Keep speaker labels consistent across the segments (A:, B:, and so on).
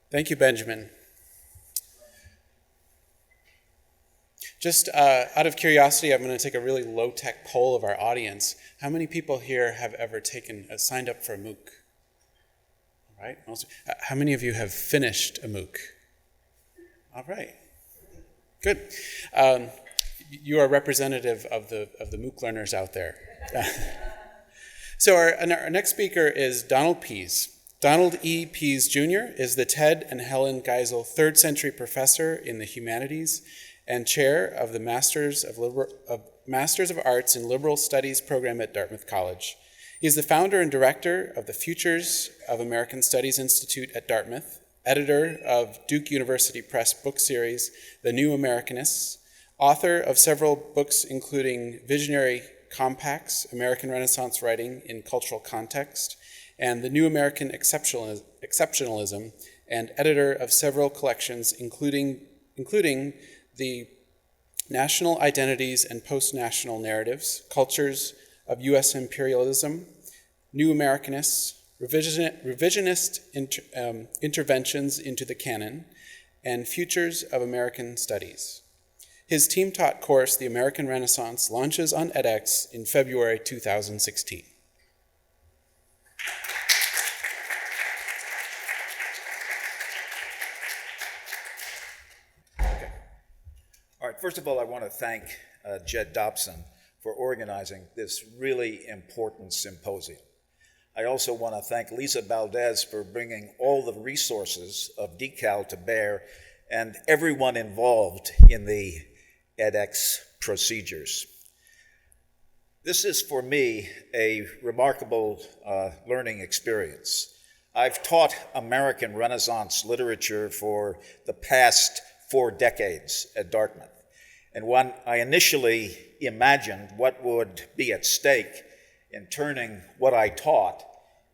A: Thank you, Benjamin. Just out of curiosity, I'm going to take a really low-tech poll of our audience. How many people here have ever signed up for a MOOC? All right. How many of you have finished a MOOC? All right. Good. You are representative of the MOOC learners out there. So our next speaker is Donald Pease. Donald E. Pease, Jr. is the Ted and Helen Geisel Third Century Professor in the Humanities and Chair of the Masters of Arts in Liberal Studies program at Dartmouth College. He is the founder and director of the Futures of American Studies Institute at Dartmouth, editor of Duke University Press book series, The New Americanists, author of several books including Visionary Compacts, American Renaissance Writing in Cultural Context, and The New American Exceptionalism, and editor of several collections including the National Identities and Post-National Narratives, Cultures of U.S. Imperialism, New Americanists, Revisionist Interventions into the Canon, and Futures of American Studies. His team-taught course, The American Renaissance, launches on edX in February 2016.
B: All right, first of all, I want to thank Jed Dobson for organizing this really important symposium. I also want to thank Lisa Valdez for bringing all the resources of DeCal to bear and everyone involved in the edX procedures. This is, for me, a remarkable learning experience. I've taught American Renaissance literature for the past 4 decades at Dartmouth. And when I initially imagined what would be at stake in turning what I taught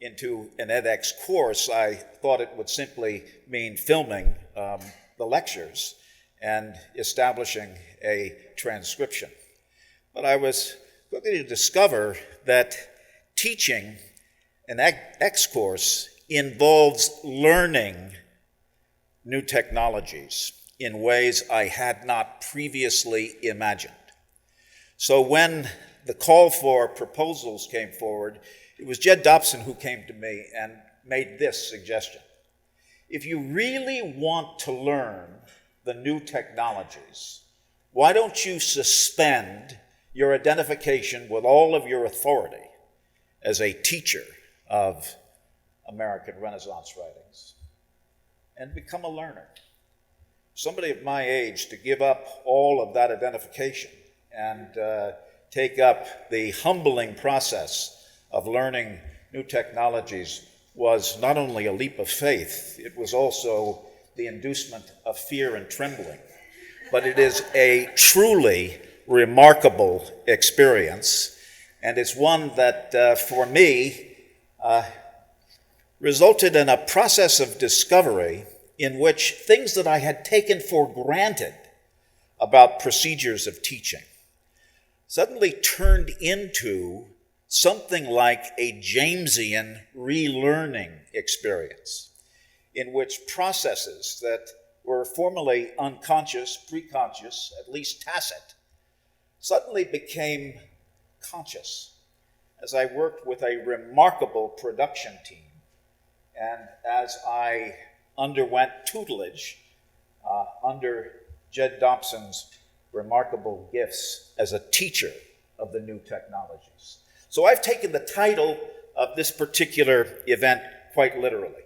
B: into an edX course, I thought it would simply mean filming the lectures and establishing a transcription. But I was quickly to discover that teaching an X course involves learning new technologies in ways I had not previously imagined. So when the call for proposals came forward, it was Jed Dobson who came to me and made this suggestion. If you really want to learn the new technologies, why don't you suspend your identification with all of your authority as a teacher of American Renaissance writings and become a learner? Somebody of my age to give up all of that identification and take up the humbling process of learning new technologies was not only a leap of faith, it was also the inducement of fear and trembling. But it is a truly remarkable experience, and it's one that, for me, resulted in a process of discovery in which things that I had taken for granted about procedures of teaching suddenly turned into something like a Jamesian relearning experience, in which processes that were formerly unconscious, preconscious, at least tacit, suddenly became conscious as I worked with a remarkable production team and as I underwent tutelage under Jed Dobson's remarkable gifts as a teacher of the new technologies. So I've taken the title of this particular event quite literally.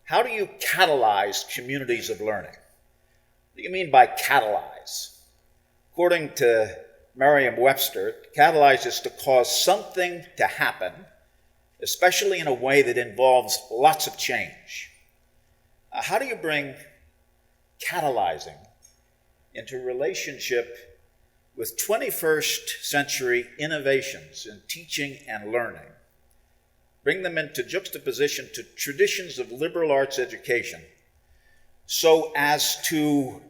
B: How do you catalyze communities of learning? What do you mean by catalyze? According to Merriam-Webster, catalyze is to cause something to happen, especially in a way that involves lots of change. How do you bring catalyzing into relationship with 21st century innovations in teaching and learning? Bring them into juxtaposition to traditions of liberal arts education so as to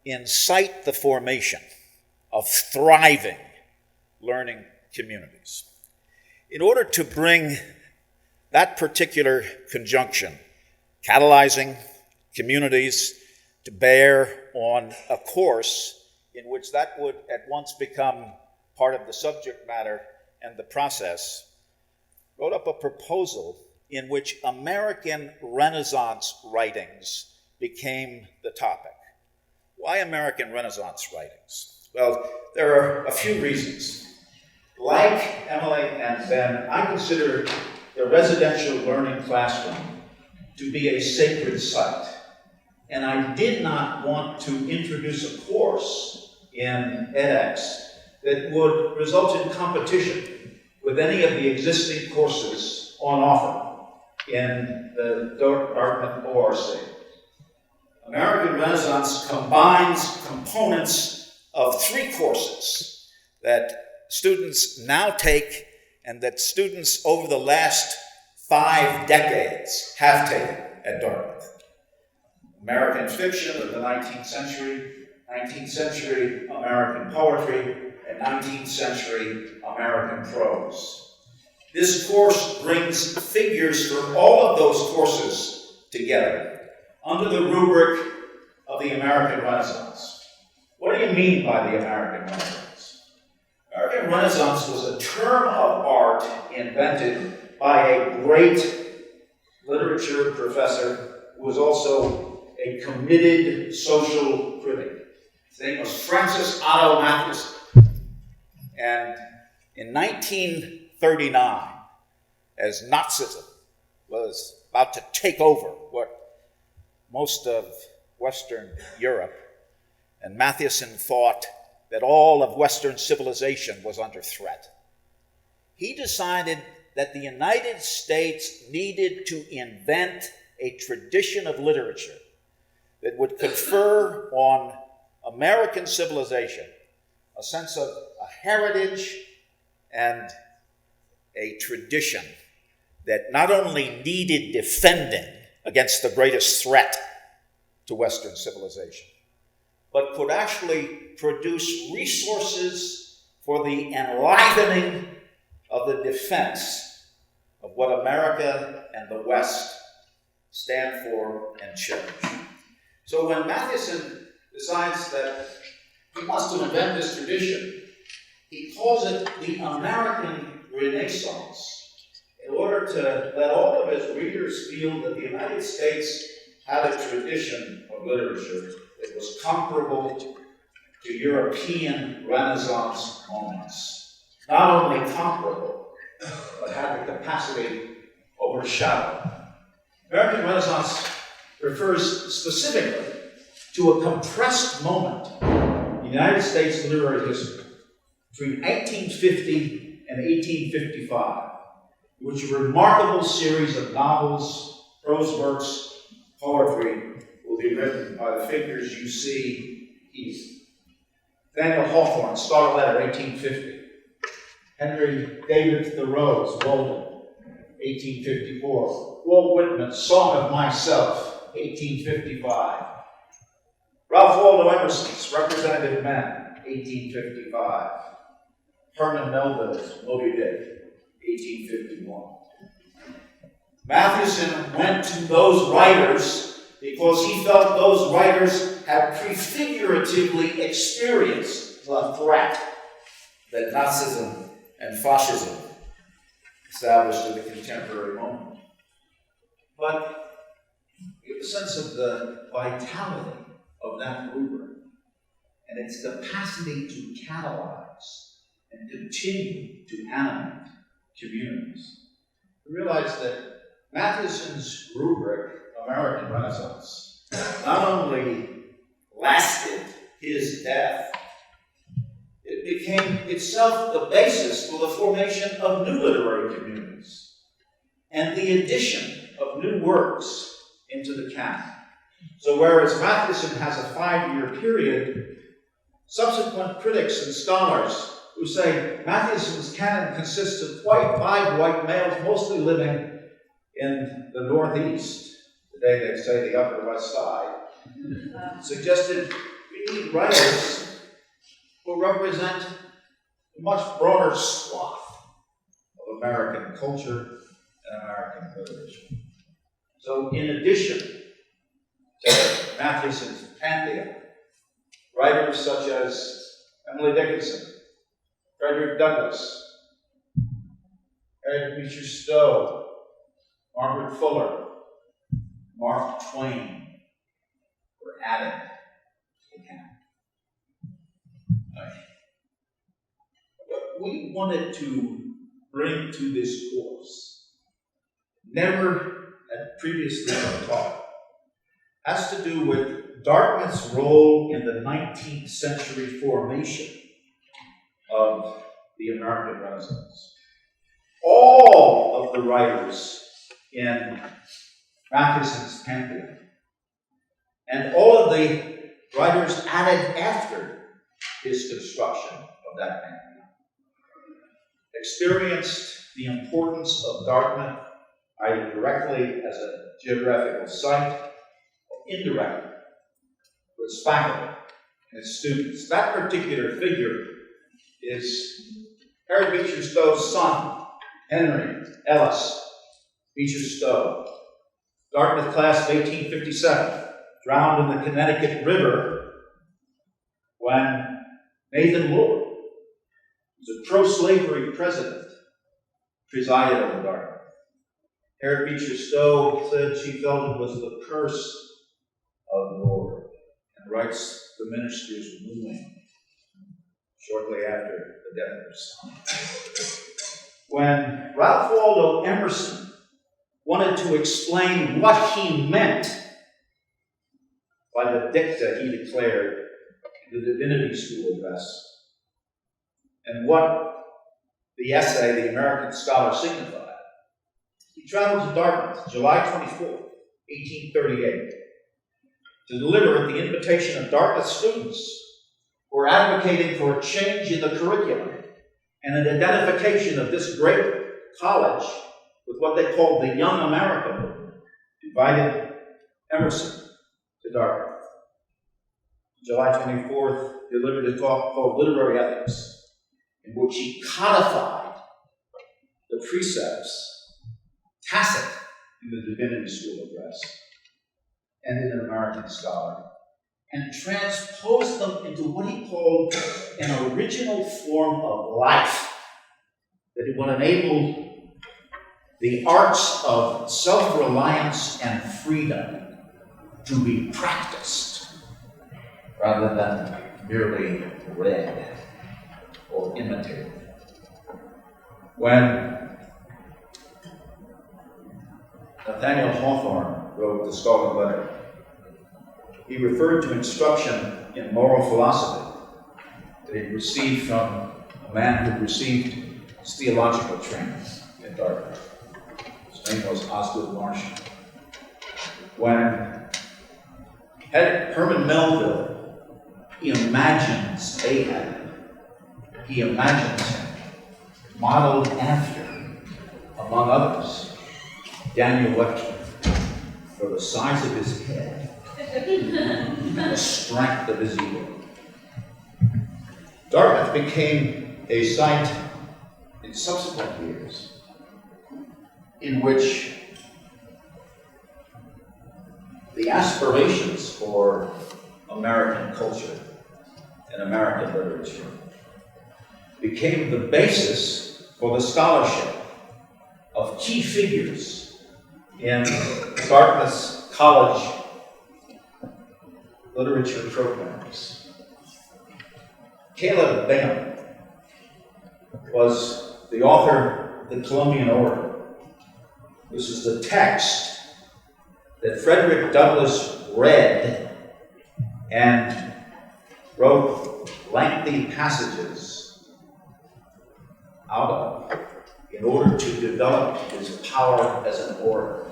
B: incite the formation of thriving learning communities. In order to bring that particular conjunction catalyzing communities to bear on a course in which that would at once become part of the subject matter and the process, wrote up a proposal in which American Renaissance writings became the topic. Why American Renaissance writings? Well, there are a few reasons. Like Emily and Ben, I consider the residential learning classroom to be a sacred site. And I did not want to introduce a course in edX that would result in competition with any of the existing courses on offer in the Dartmouth ORC. American Renaissance combines components of 3 courses that students now take and that students over the last 5 decades have taken at Dartmouth. American fiction of the 19th century American poetry, and 19th century American prose. This course brings figures from all of those courses together under the rubric of the American Renaissance. What do you mean by the American Renaissance? American Renaissance was a term of art invented by a great literature professor who was also a committed social critic. His name was Francis Otto Matheson. And in 1939, as Nazism was about to take over what most of Western Europe, and Matheson thought that all of Western civilization was under threat, he decided that the United States needed to invent a tradition of literature that would confer on American civilization a sense of a heritage and a tradition that not only needed defending against the greatest threat to Western civilization, but could actually produce resources for the enlivening of the defense of what America and the West stand for and cherish. So when Matheson decides that he wants to invent this tradition, he calls it the American Renaissance, in order to let all of his readers feel that the United States had a tradition of literature that was comparable to European Renaissance moments. Not only comparable, but had the capacity to overshadow. American Renaissance refers specifically to a compressed moment in United States literary history between 1850 and 1855, in which a remarkable series of novels, prose works, poetry will be written by the figures you see here. Daniel Hawthorne, Scarlet Letter, 1850. Henry David Thoreau's Walden, 1854. Walt Whitman's Song of Myself, 1855. Ralph Waldo Emerson's Representative Men, 1855. Herman Melville's Moby Dick, 1851. Matheson went to those writers because he felt those writers had prefiguratively experienced the threat that Nazism and fascism established in the contemporary moment. But give a sense of the vitality of that rubric and its capacity to catalyze and continue to animate communities. We realize that Matheson's rubric, American Renaissance, not only lasted his death, it became itself the basis for the formation of new literary communities and the addition of new works into the canon. So whereas Matheson has a 5-year period, subsequent critics and scholars who say Matheson's canon consists of 5 white males, mostly living in the Northeast, today they say the Upper West Side, suggested we need writers who represent a much broader swath of American culture and American literature. So in addition to Matheson's pantheon, writers such as Emily Dickinson, Frederick Douglass, Harriet Beecher Stowe, Margaret Fuller, Mark Twain were added to the canon. What we wanted to bring to this course, never had previously been taught, has to do with Dartmouth's role in the 19th century formation of the American Renaissance. All of the writers in Matheson's pantheon, and all of the writers added after his construction of that pantheon, experienced the importance of Dartmouth either directly as a geographical site or indirectly for its faculty and its students. That particular figure is Harriet Beecher Stowe's son, Henry Ellis Beecher Stowe, Dartmouth class of 1857, drowned in the Connecticut River when Nathan Lord, who was a pro-slavery president, presided over Dartmouth. Harriet Beecher Stowe said she felt it was the curse of Lord, and writes the minister's ruling shortly after the death of her son. When Ralph Waldo Emerson wanted to explain what he meant by the dicta he declared in the Divinity School address, and what the essay, The American Scholar, signified, he traveled to Dartmouth, July 24, 1838, to deliver at the invitation of Dartmouth students who were advocating for a change in the curriculum and an identification of this great college with what they called the Young America movement, invited Emerson to Dartmouth. July 24th, delivered a talk called Literary Ethics, in which he codified the precepts tacit in the Divinity School address and in an American Scholar, and transposed them into what he called an original form of life that it would enable the arts of self-reliance and freedom to be practiced rather than merely read or imitated. When Nathaniel Hawthorne wrote The Scarlet Letter, he referred to instruction in moral philosophy that he received from a man who received his theological training at Dartmouth. His name was Osgood Marshall. When Herman Melville imagines Ahab, he imagines him modeled after, among others, Daniel Webster, for the size of his head and the strength of his ego. Dartmouth became a site in subsequent years in which the aspirations for American culture and American literature became the basis for the scholarship of key figures in Dartmouth's college literature programs. Caleb Bingham was the author of the Columbian Oracle. This is the text that Frederick Douglass read and wrote lengthy passages out of in order to develop his power as an orator.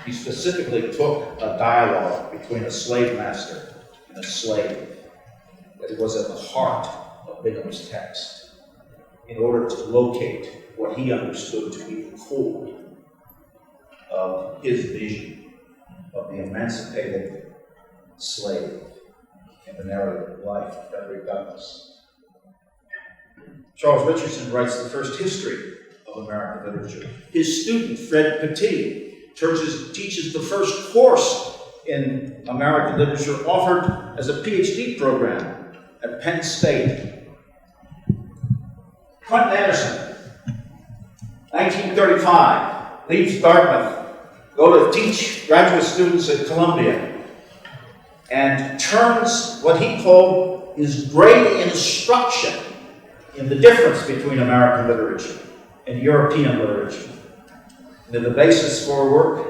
B: He specifically took a dialogue between a slave master and a slave that was at the heart of Bingham's text in order to locate what he understood to be the core of his vision of the emancipated slave in the narrative life of Frederick Douglass. Charles Richardson writes the first history of American literature. His student, Fred Petit,
C: teaches the first course in American literature offered as a PhD program at Penn State. Quentin Anderson, 1935, leaves Dartmouth, go to teach graduate students at Columbia, and turns what he called his great instruction in the difference between American literature and European literature. And the basis for work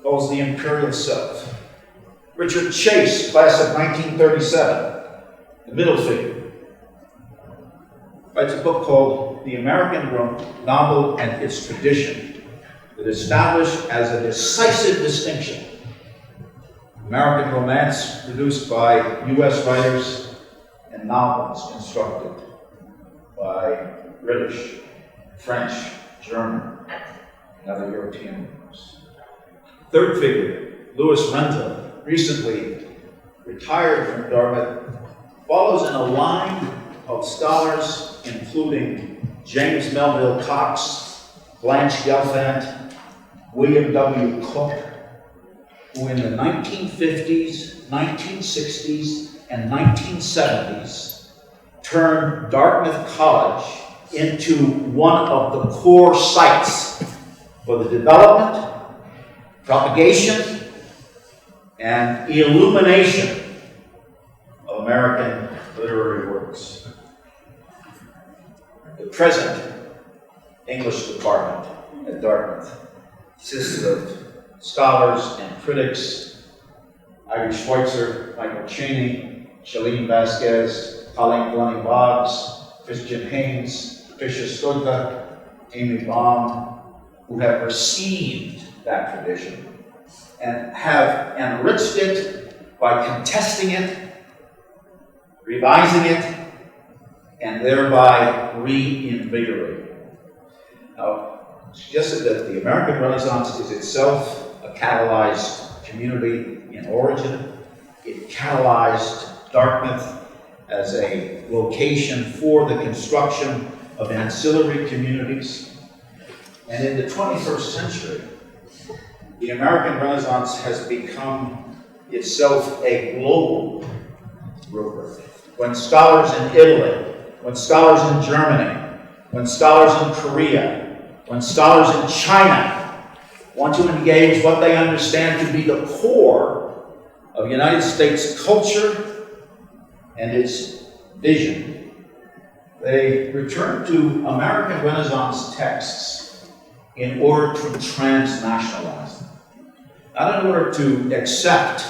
C: calls the imperial self. Richard Chase, class of 1937, the middle figure, writes a book called The American Novel and Its Tradition that established as a decisive distinction American romance produced by U.S. writers and novels constructed by British, French, German, and other European writers. Third figure, Louis Renton, recently retired from Dartmouth, follows in a line of scholars including James Melville Cox, Blanche Gelfand, William W. Cook, who in the 1950s, 1960s, and 1970s turned Dartmouth College into one of the core sites for the development, propagation, and illumination of American literary works. The present English department at Dartmouth consisted of scholars and critics: Ivy Schweitzer, Michael Cheney, Shalene Vasquez, Colleen Glennie Boggs, Christian Haynes, Patricia Stojka, Amy Baum, who have received that tradition and have enriched it by contesting it, revising it, and thereby reinvigorating. Now, suggested that the American Renaissance is itself a catalyzed community in origin. It catalyzed Dartmouth as a location for the construction of ancillary communities. And in the 21st century, the American Renaissance has become itself a global rubric. When scholars in Italy, when scholars in Germany, when scholars in Korea, when scholars in China want to engage what they understand to be the core of United States culture and its vision, they return to American Renaissance texts in order to transnationalize them. Not in order to accept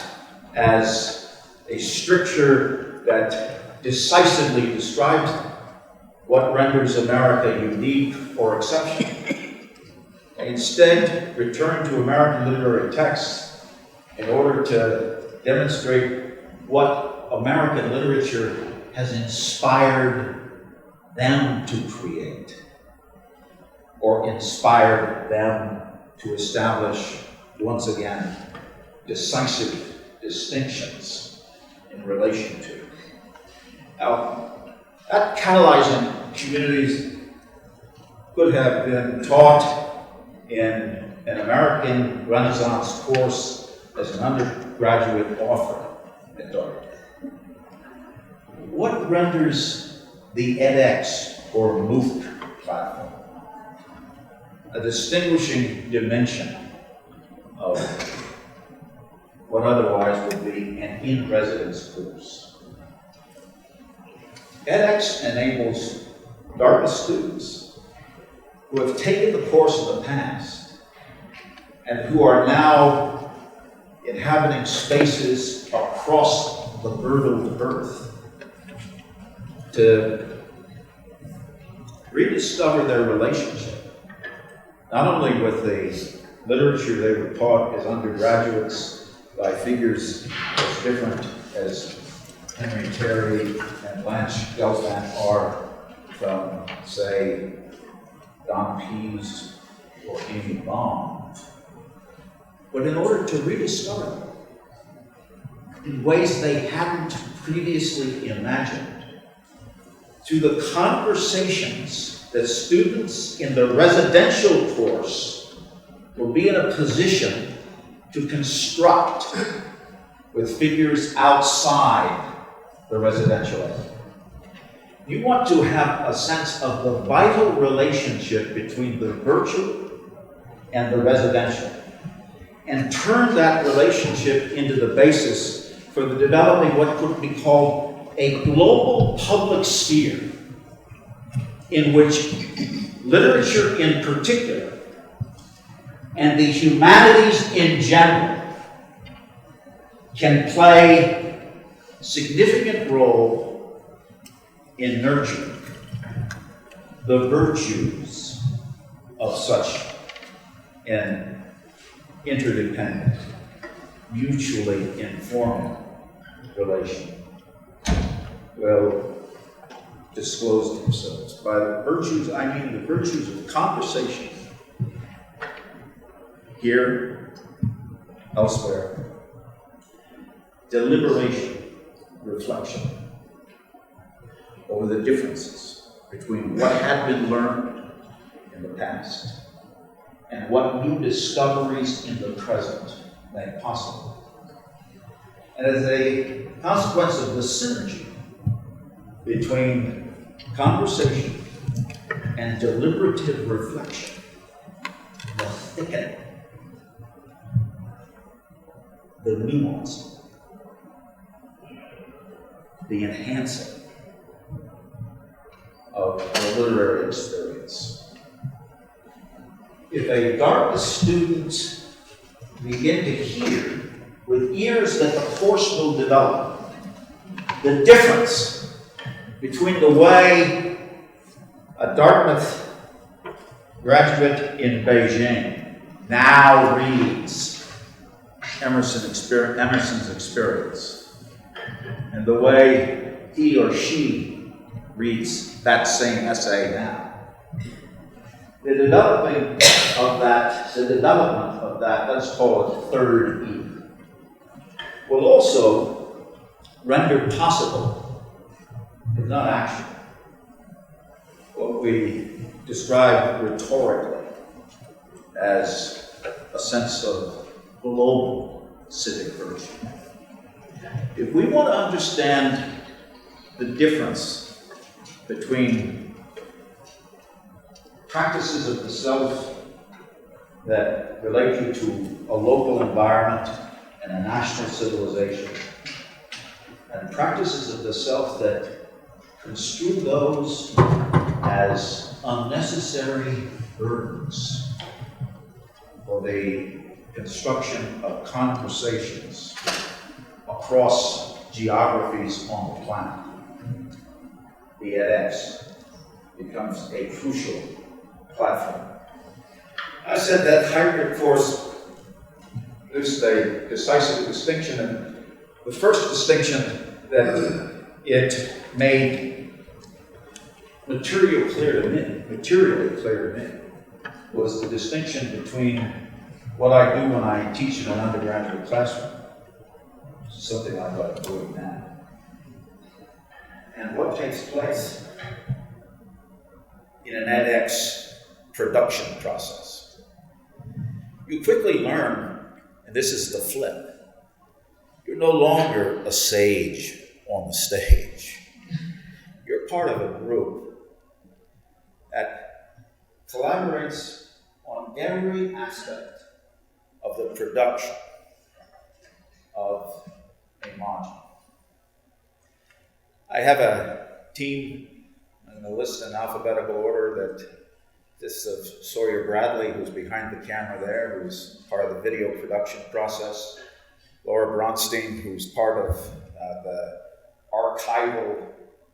C: as a stricture that decisively describes what renders America unique or exceptional. And instead, return to American literary texts in order to demonstrate what American literature has inspired them to create, or inspired them to establish, once again, decisive distinctions in relation to. Now, that catalyzing communities could have been taught in an American Renaissance course as an undergraduate offering at Dartmouth. What renders the edX or MOOC platform a distinguishing dimension of what otherwise would be an in-residence course? edX enables Dartmouth students who have taken the course in the past and who are now inhabiting spaces across the girdled earth to rediscover their relationship, not only with the literature they were taught as undergraduates by figures as different as Henry Terry and Blanche Gelfand are from, say, Don Pease or Amy Baum, but in order to rediscover them in ways they hadn't previously imagined, through the conversations that students in the residential course will be in a position to construct with figures outside the residential area. You want to have a sense of the vital relationship between the virtual and the residential, and turn that relationship into the basis for the developing what could be called a global public sphere, in which literature in particular and the humanities in general can play a significant role in nurturing the virtues of such an interdependent, mutually informing relation. Will disclose themselves. By the virtues, I mean the virtues of conversation, here, elsewhere, deliberation, reflection over the differences between what had been learned in the past and what new discoveries in the present make possible. And as a consequence of the synergy between conversation and deliberative reflection, the thickening, the nuance, the enhancing of the literary experience. If a Dartmouth student begin to hear with ears that the course will develop the difference between the way a Dartmouth graduate in Beijing now reads Emerson's experience, and the way he or she reads that same essay now. The development of that, let's call it third E, will also render possible, if not actual, what we describe rhetorically as a sense of global civic virtue. If we want to understand the difference between practices of the self that relate you to a local environment and a national civilization, and practices of the self that construe those as unnecessary burdens for the construction of conversations across geographies on the planet, the edX becomes a crucial platform. I said that hybrid course is a decisive distinction, and the first distinction that it made materially clear to me was the distinction between what I do when I teach in an undergraduate classroom, something like what I'm doing now, and what takes place in an edX production process. You quickly learn, and this is the flip, you're no longer a sage on the stage. You're part of a group that collaborates on every aspect of the production of a module. I have a team, I'm going to list in alphabetical order, that consists of Sawyer Bradley, who's behind the camera there, who's part of the video production process, Laura Bronstein, who's part of the archival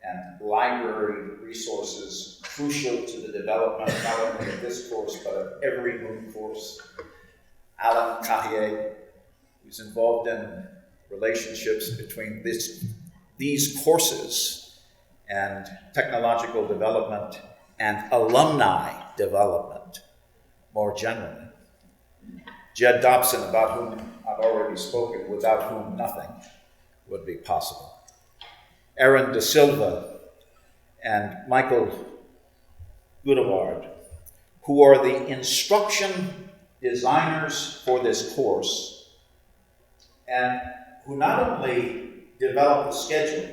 C: and library resources crucial to the development not only of this course, but of every MOOC course, Alan Cartier, who's involved in relationships between these courses and technological development and alumni development more generally. Jed Dobson, about whom I've already spoken, without whom nothing would be possible. Aaron De Silva and Michael Goodeward, who are the instruction designers for this course, and who not only developed the schedule,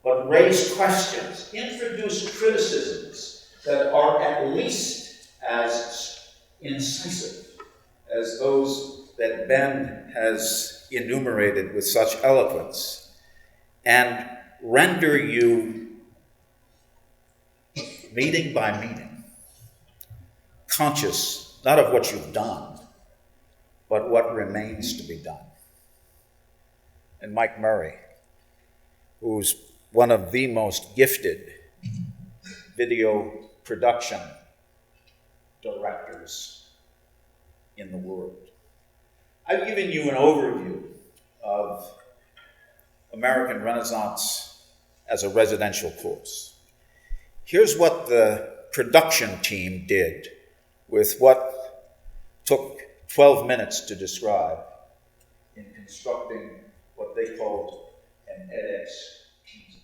C: but raised questions, introduced criticisms that are at least as incisive as those that Ben has enumerated with such eloquence, and render you, meeting by meeting, conscious not of what you've done, but what remains to be done. And Mike Murray, who's one of the most gifted video production directors in the world. I've given you an overview of American Renaissance as a residential course. Here's what the production team did with what took 12 minutes to describe in constructing what they called an edX Pease.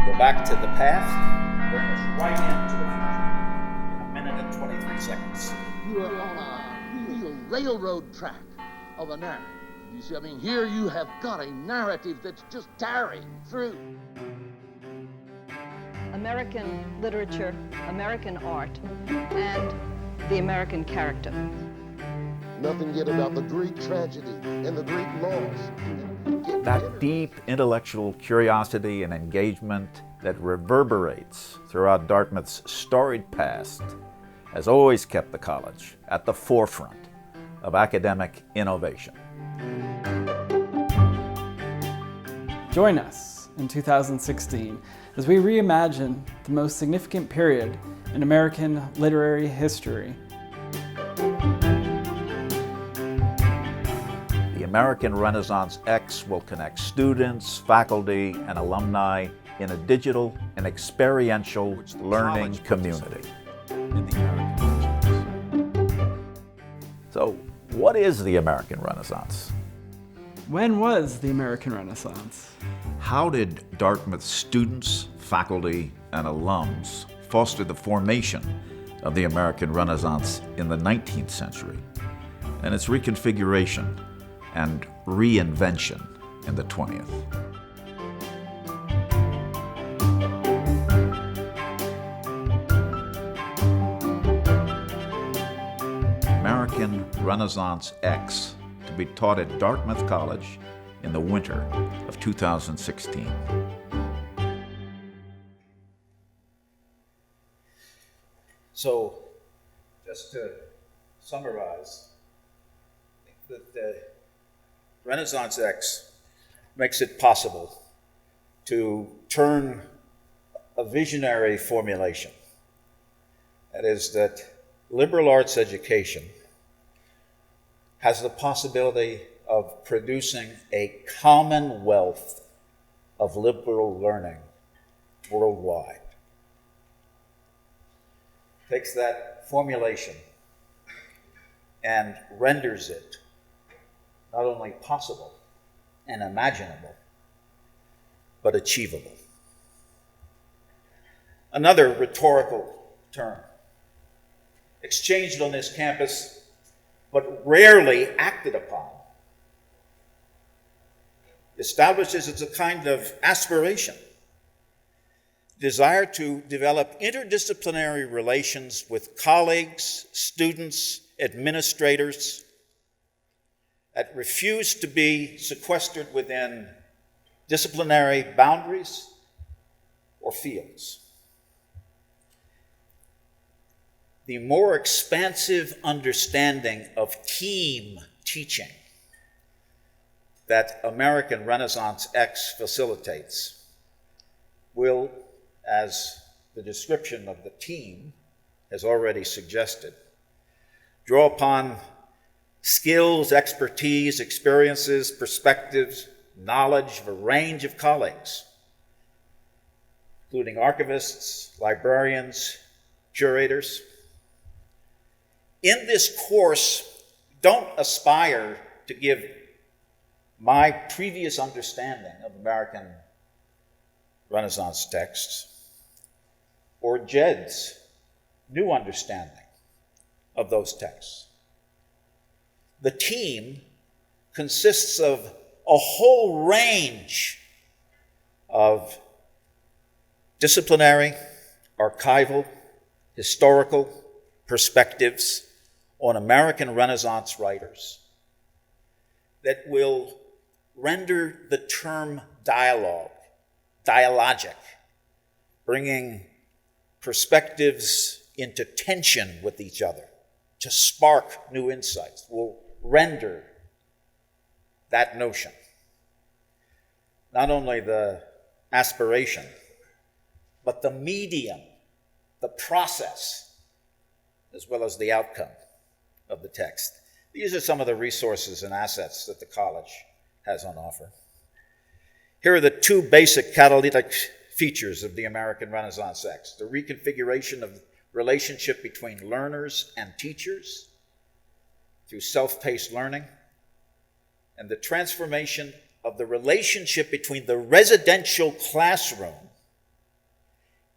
C: Go back to the past, bring us right into the future in a minute and 23 seconds.
D: You are on a real railroad track of a narrative. You see, I mean, here you have got a narrative that's just tearing through.
E: American literature, American art, and the American character.
D: Nothing yet about the Greek tragedy and the Greek loss.
B: That deep intellectual curiosity and engagement that reverberates throughout Dartmouth's storied past has always kept the college at the forefront of academic innovation.
F: Join us in 2016 as we reimagine the most significant period in American literary history.
B: The American Renaissance X will connect students, faculty, and alumni in a digital and experiential learning community. So, what is the American Renaissance?
F: When was the American Renaissance?
B: How did Dartmouth students, faculty, and alums foster the formation of the American Renaissance in the 19th century and its reconfiguration and reinvention in the 20th? American Renaissance X, to be taught at Dartmouth College in the winter of 2016.
C: So, just to summarize, I think that the Renaissance X makes it possible to turn a visionary formulation, that is, that liberal arts education has the possibility of producing a commonwealth of liberal learning worldwide. Takes that formulation and renders it not only possible and imaginable, but achievable. Another rhetorical term, exchanged on this campus, but rarely acted upon, establishes as a kind of aspiration, desire to develop interdisciplinary relations with colleagues, students, administrators, that refuse to be sequestered within disciplinary boundaries or fields. The more expansive understanding of team teaching that American Renaissance X facilitates will, as the description of the team has already suggested, draw upon skills, expertise, experiences, perspectives, knowledge of a range of colleagues, including archivists, librarians, curators. In this course, don't aspire to give my previous understanding of American Renaissance texts or Jed's new understanding
B: of those texts. The team consists of a whole range of disciplinary, archival, historical perspectives on American Renaissance writers that will render the term dialogic, bringing perspectives into tension with each other to spark new insights, will render that notion. Not only the aspiration, but the medium, the process, as well as the outcome of the text. These are some of the resources and assets that the college has on offer. Here are the two basic catalytic features of the American Renaissance X: the reconfiguration of relationship between learners and teachers through self-paced learning, and the transformation of the relationship between the residential classroom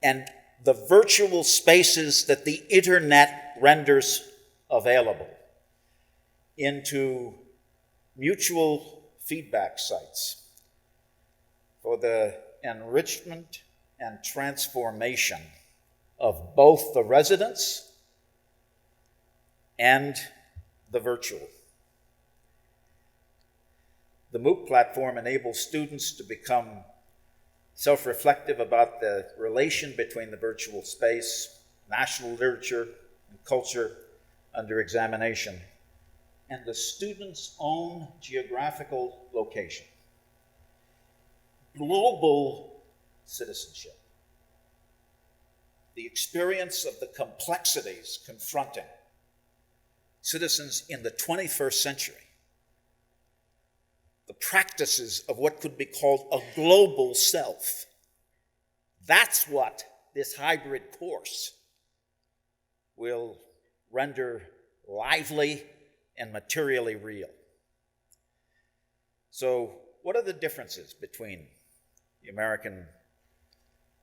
B: and the virtual spaces that the internet renders available into mutual feedback sites for the enrichment and transformation of both the residents and the virtual. The MOOC platform enables students to become self-reflective about the relation between the virtual space, national literature, and culture under examination, and the student's own geographical location. Global citizenship. The experience of the complexities confronting citizens in the 21st century. The practices of what could be called a global self. That's what this hybrid course will render lively and materially real. So, what are the differences between the American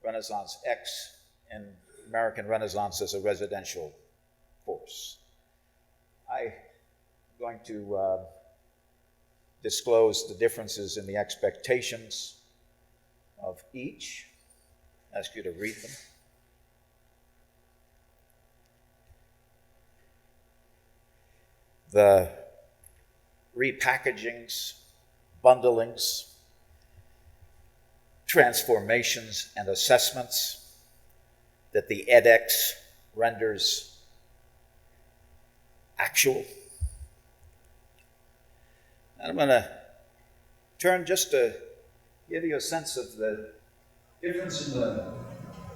B: Renaissance X and American Renaissance as a residential course? I'm going to disclose the differences in the expectations of each. Ask you to read them. The repackagings, bundlings, transformations, and assessments that the edX renders actual. And I'm going to turn just to give you a sense of the difference in the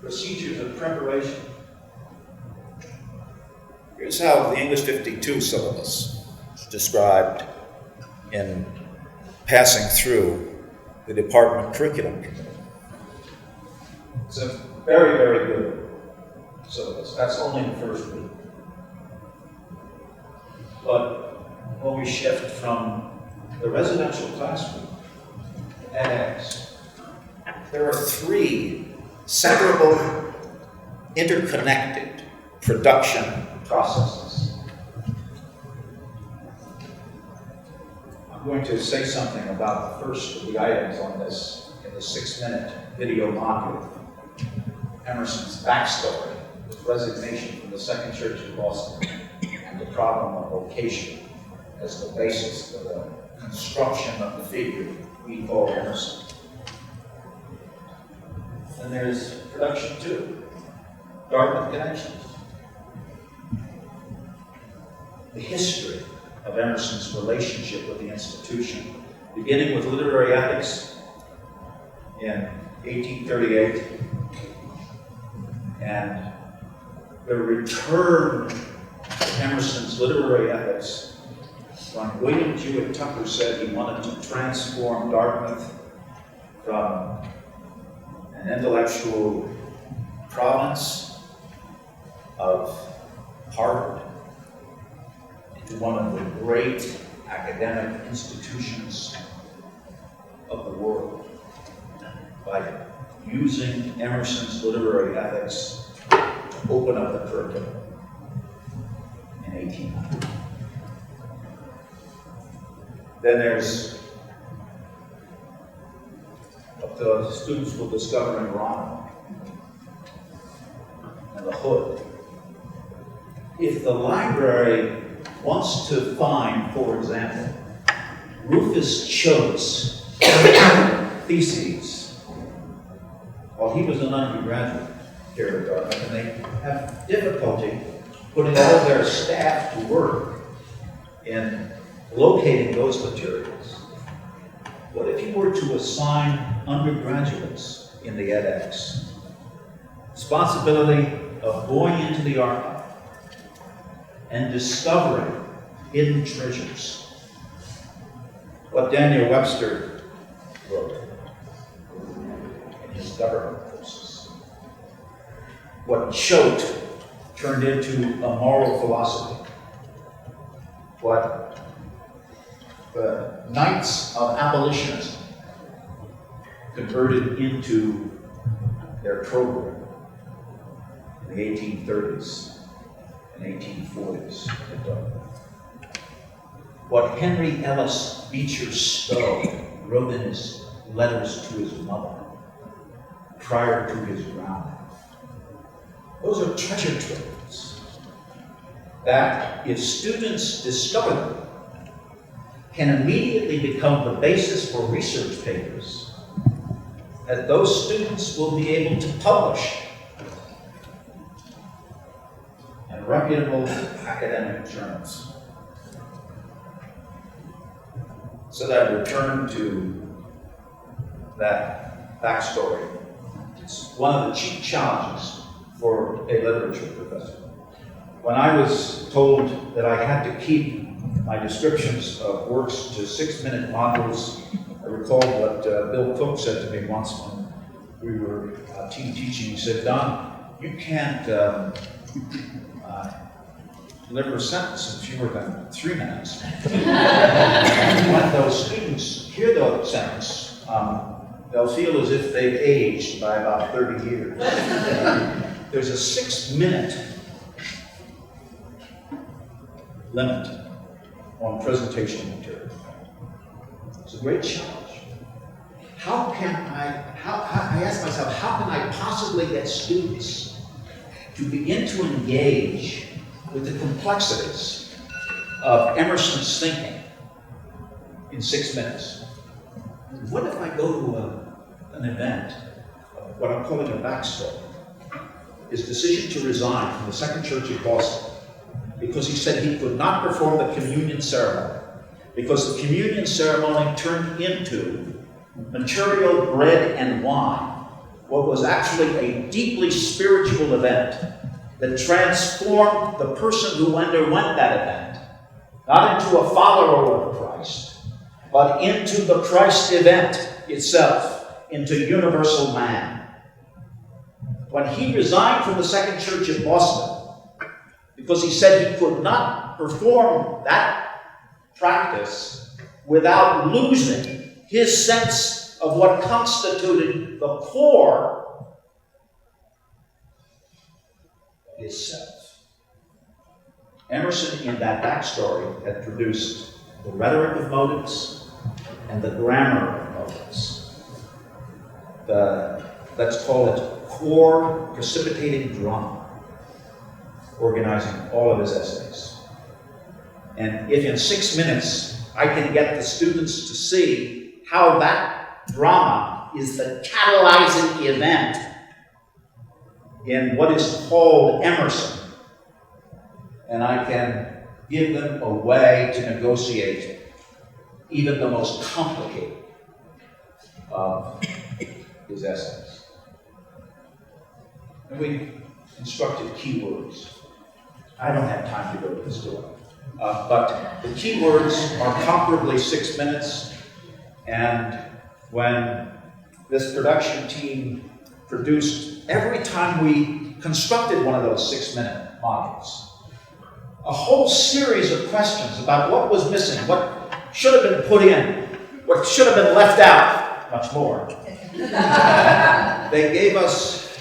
B: procedures of preparation. Here's how the English 52 syllabus is described in passing through the department curriculum committee. It's a very, very good syllabus. That's only the first week. But when we shift from the residential classroom to edX, there are three separable, interconnected production processes. I'm going to say something about the first of the items on this in the 6-minute video module. Emerson's backstory, his resignation from the Second Church of Boston, and the problem of vocation as the basis for the construction of the figure we call Emerson. And there's production 2, Dartmouth Connections. The history of Emerson's relationship with the institution, beginning with literary ethics in 1838, and the return to Emerson's literary ethics when William Jewett Tucker said he wanted to transform Dartmouth from an intellectual province of Harvard into one of the great academic institutions of the world by using Emerson's literary ethics to open up the curriculum. In
C: 1800. Then there's what the students will discover in Ronald and the Hood. If the library wants to find, for example, Rufus Choate's theses while he was an undergraduate here at Dartmouth, and they have difficulty putting all their staff to work in locating those materials. What if you were to assign undergraduates in the edX responsibility of going into the archive and discovering hidden treasures? What Daniel Webster wrote in his government courses. What Choate turned into a moral philosophy. What the Knights of Abolitionism converted into their program in the 1830s and 1840s. What Henry Ellis Beecher Stowe wrote in his letters to his mother prior to his drowning. Those are treasure troves that, if students discover them, can immediately become the basis for research papers that those students will be able to publish in reputable academic journals. So that I return to that backstory. It's one of the chief challenges for a literature professor. When I was told that I had to keep my descriptions of works to 6-minute modules, I recall what Bill Cook said to me once when we were team teaching. He said, "Don, you can't deliver a sentence in fewer than 3 minutes." When those students hear the sentence, they'll feel as if they've aged by about 30 years. There's a 6-minute limit on presentation material. It's a great challenge. I ask myself, how can I possibly get students to begin to engage with the complexities of Emerson's thinking in 6 minutes? What if I go to an event, what I'm calling a backstory, his decision to resign from the Second Church of Boston because he said he could not perform the communion ceremony, because the communion ceremony turned into material bread and wine, what was actually a deeply spiritual event that transformed the person who underwent that event, not into a follower of Christ, but into the Christ event itself, into universal man. When he resigned from the Second Church of Boston, because he said he could not perform that practice without losing his sense of what constituted the core of his self. Emerson, in that backstory, had produced the rhetoric of motives and the grammar of motives. Let's call it core precipitating drama, organizing all of his essays. And if in 6 minutes I can get the students to see how that drama is the catalyzing event in what is called Emerson, and I can give them a way to negotiate even the most complicated of his essays. And we constructed keywords. I don't have time to go to this door. But the keywords are comparably 6 minutes, and when this production team produced, every time we constructed one of those 6-minute modules, a whole series of questions about what was missing, what should have been put in, what should have been left out, much more. They gave us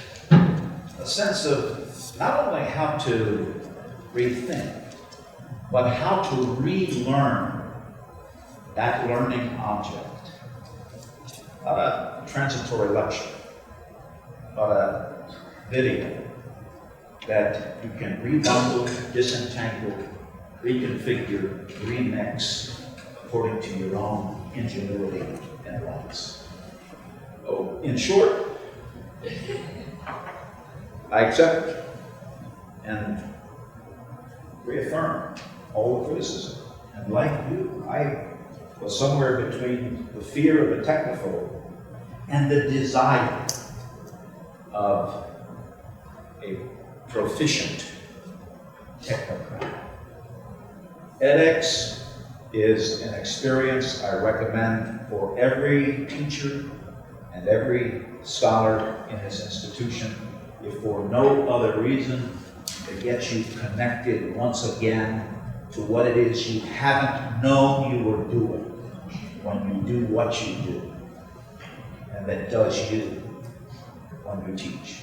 C: a sense of not only how to rethink, but how to relearn that learning object. Not a transitory lecture, but a video that you can rebundle, disentangle, reconfigure, remix according to your own ingenuity and wants. Oh, in short, I accept and reaffirm all the criticism. And like you, I was somewhere between the fear of a technophobe and the desire of a proficient technocrat. edX is an experience I recommend for every teacher and every scholar in this institution, if for no other reason to get you connected once again to what it is you haven't known you were doing when you do what you do, and that does you when you teach.